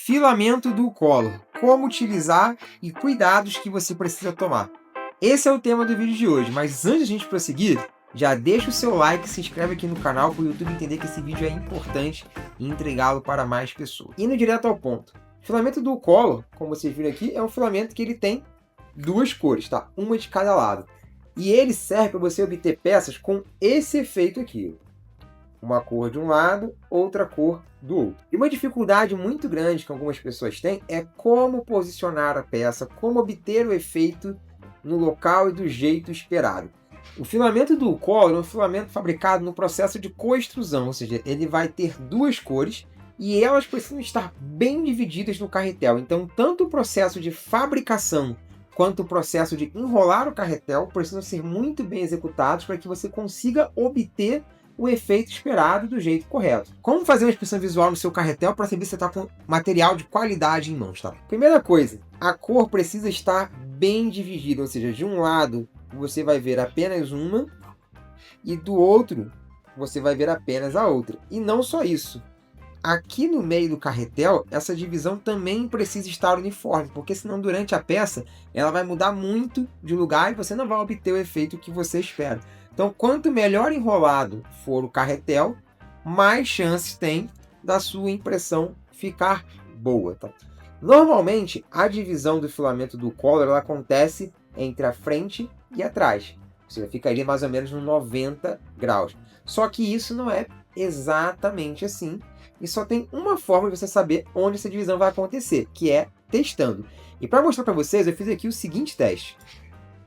Filamento do Collor, como utilizar e cuidados que você precisa tomar. Esse é o tema do vídeo de hoje, mas antes de a gente prosseguir, já deixa o seu like e se inscreve aqui no canal para o YouTube entender que esse vídeo é importante e entregá-lo para mais pessoas. Indo direto ao ponto. O filamento do Collor, como vocês viram aqui, é um filamento que ele tem duas cores, tá? Uma de cada lado. E ele serve para você obter peças com esse efeito aqui. Uma cor de um lado, outra cor do outro. E uma dificuldade muito grande que algumas pessoas têm é como posicionar a peça, como obter o efeito no local e do jeito esperado. O filamento do Collor é um filamento fabricado no processo de coextrusão, ou seja, ele vai ter duas cores e elas precisam estar bem divididas no carretel. Então, tanto o processo de fabricação quanto o processo de enrolar o carretel precisam ser muito bem executados para que você consiga obter o efeito esperado do jeito correto. Como fazer uma expressão visual no seu carretel para saber se você está com material de qualidade em mãos, tá? Primeira coisa, a cor precisa estar bem dividida, ou seja, de um lado você vai ver apenas uma e do outro você vai ver apenas a outra. E não só isso. Aqui no meio do carretel, essa divisão também precisa estar uniforme, porque senão durante a peça ela vai mudar muito de lugar e você não vai obter o efeito que você espera. Então, quanto melhor enrolado for o carretel, mais chances tem da sua impressão ficar boa, tá? Normalmente, a divisão do filamento do Collor ela acontece entre a frente e atrás. Ou seja, ficaria mais ou menos nos 90 graus. Só que isso não é exatamente assim. E só tem uma forma de você saber onde essa divisão vai acontecer, que é testando. E para mostrar para vocês, eu fiz aqui o seguinte teste.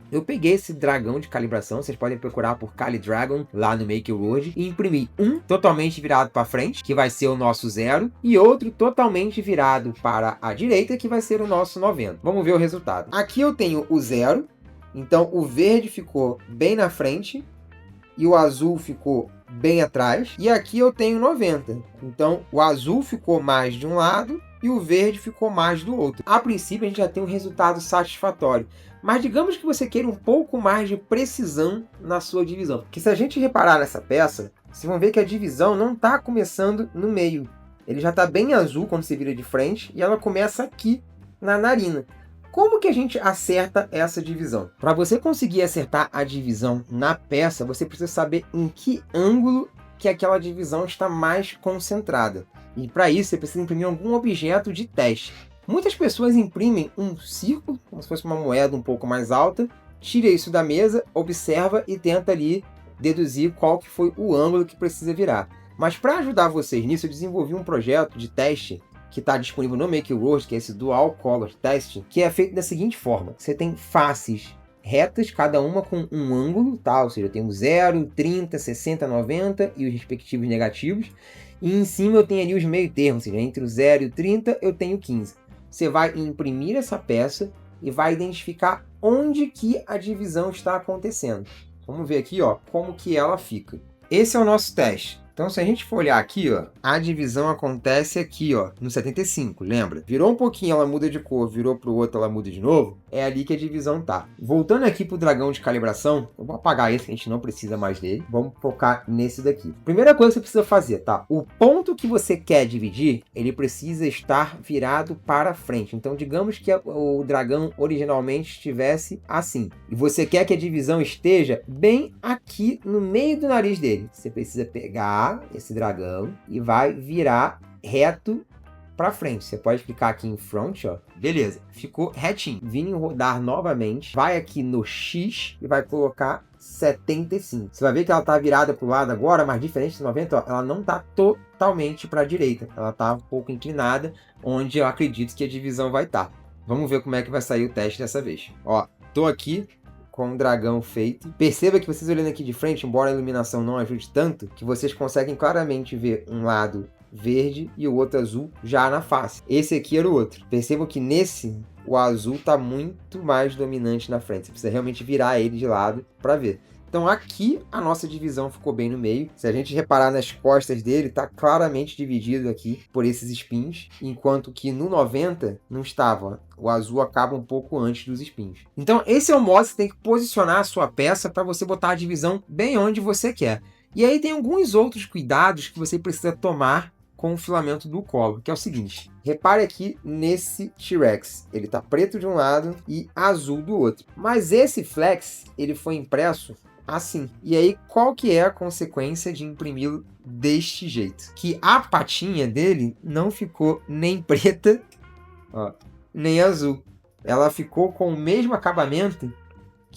Eu peguei esse dragão de calibração, vocês podem procurar por Calidragon lá no MakerWord, e imprimi um totalmente virado para frente, que vai ser o nosso 0, e outro totalmente virado para a direita, que vai ser o nosso 90. Vamos ver o resultado. Aqui eu tenho o 0, então o verde ficou bem na frente, e o azul ficou bem atrás, e aqui eu tenho 90. Então o azul ficou mais de um lado, e o verde ficou mais do outro. A princípio a gente já tem um resultado satisfatório, mas digamos que você queira um pouco mais de precisão na sua divisão. Porque se a gente reparar nessa peça, vocês vão ver que a divisão não está começando no meio. Ele já está bem azul quando você vira de frente, e ela começa aqui na narina. Como que a gente acerta essa divisão? Para você conseguir acertar a divisão na peça, você precisa saber em que ângulo que aquela divisão está mais concentrada. E para isso, você precisa imprimir algum objeto de teste. Muitas pessoas imprimem um círculo, como se fosse uma moeda um pouco mais alta, tira isso da mesa, observa e tenta ali deduzir qual que foi o ângulo que precisa virar. Mas para ajudar vocês nisso, eu desenvolvi um projeto de teste que está disponível no MakerWord, que é esse Dual Color Test, que é feito da seguinte forma. Você tem faces retas, cada uma com um ângulo, tá? Ou seja, eu tenho 0, 30, 60, 90 e os respectivos negativos. E em cima eu tenho ali os meio termos, ou seja, entre o 0 e o 30 eu tenho 15. Você vai imprimir essa peça e vai identificar onde que a divisão está acontecendo. Vamos ver aqui, ó, como que ela fica. Esse é o nosso teste. Então, se a gente for olhar aqui, ó, a divisão acontece aqui, ó, no 75, lembra? Virou um pouquinho, ela muda de cor, virou para o outro, ela muda de novo. É ali que a divisão tá. Voltando aqui para o dragão de calibração, eu vou apagar esse, que a gente não precisa mais dele. Vamos focar nesse daqui. Primeira coisa que você precisa fazer, tá? O ponto que você quer dividir, ele precisa estar virado para frente. Então, digamos que o dragão originalmente estivesse assim. E você quer que a divisão esteja bem aqui no meio do nariz dele. Você precisa pegar esse dragão e vai virar reto para frente. Você pode clicar aqui em front, ó. Beleza, ficou retinho. Vim rodar novamente, vai aqui no X e vai colocar 75. Você vai ver que ela tá virada para o lado agora, mas diferente do 90, ó, ela não tá totalmente para a direita. Ela tá um pouco inclinada, onde eu acredito que a divisão vai estar. Vamos ver como é que vai sair o teste dessa vez. Ó, tô aqui com o dragão feito. Perceba que vocês olhando aqui de frente, embora a iluminação não ajude tanto, que vocês conseguem claramente ver um lado verde e o outro azul já na face. Esse aqui era o outro. Percebam que nesse, o azul está muito mais dominante na frente. Você precisa realmente virar ele de lado para ver. Então aqui a nossa divisão ficou bem no meio. Se a gente reparar nas costas dele, está claramente dividido aqui por esses espinhos, enquanto que no 90 não estava. O azul acaba um pouco antes dos espinhos. Então esse é o modo que você tem que posicionar a sua peça para você botar a divisão bem onde você quer. E aí tem alguns outros cuidados que você precisa tomar com o filamento do colo, que é o seguinte. Repare aqui nesse T-Rex. Ele tá preto de um lado e azul do outro. Mas esse flex, ele foi impresso assim. E aí, qual que é a consequência de imprimi-lo deste jeito? Que a patinha dele não ficou nem preta, ó, nem azul. Ela ficou com o mesmo acabamento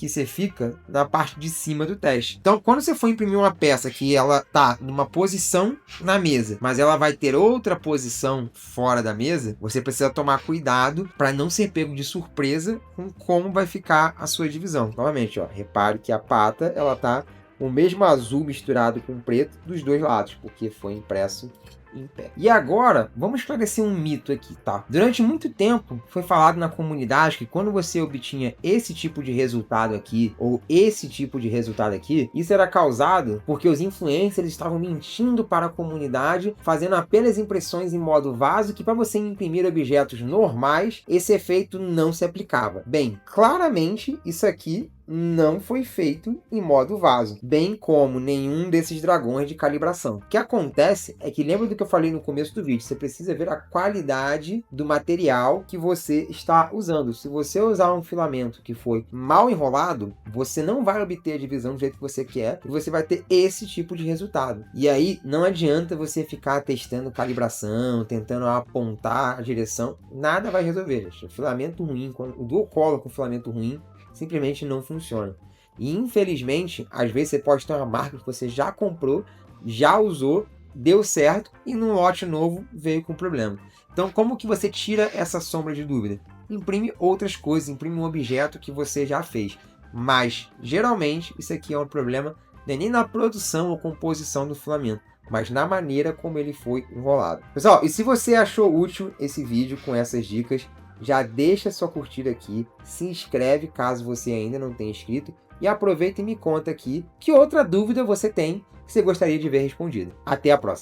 que você fica na parte de cima do teste. Então, quando você for imprimir uma peça que ela tá numa posição na mesa, mas ela vai ter outra posição fora da mesa, você precisa tomar cuidado para não ser pego de surpresa com como vai ficar a sua divisão. Novamente, ó, repare que a pata ela tá o mesmo azul misturado com preto dos dois lados, porque foi impresso em pé. E agora, vamos esclarecer um mito aqui, tá? Durante muito tempo, foi falado na comunidade que quando você obtinha esse tipo de resultado aqui, ou esse tipo de resultado aqui, isso era causado porque os influencers estavam mentindo para a comunidade, fazendo apenas impressões em modo vaso, que para você imprimir objetos normais, esse efeito não se aplicava. Bem, claramente, isso aqui não foi feito em modo vaso, bem como nenhum desses dragões de calibração. O que acontece é que, lembra do que eu falei no começo do vídeo, você precisa ver a qualidade do material que você está usando. Se você usar um filamento que foi mal enrolado, você não vai obter a divisão do jeito que você quer e você vai ter esse tipo de resultado. E aí não adianta você ficar testando calibração, tentando apontar a direção, nada vai resolver, gente. O filamento ruim, o dual color com filamento ruim, simplesmente não funciona. E infelizmente, às vezes você pode ter uma marca que você já comprou, já usou, deu certo e no lote novo veio com problema. Então, como que você tira essa sombra de dúvida? Imprime outras coisas, imprime um objeto que você já fez. Mas, geralmente, isso aqui é um problema não é nem na produção ou composição do filamento, mas na maneira como ele foi enrolado. Pessoal, e se você achou útil esse vídeo com essas dicas, já deixa sua curtida aqui, se inscreve caso você ainda não tenha inscrito e aproveita e me conta aqui que outra dúvida você tem que você gostaria de ver respondida. Até a próxima!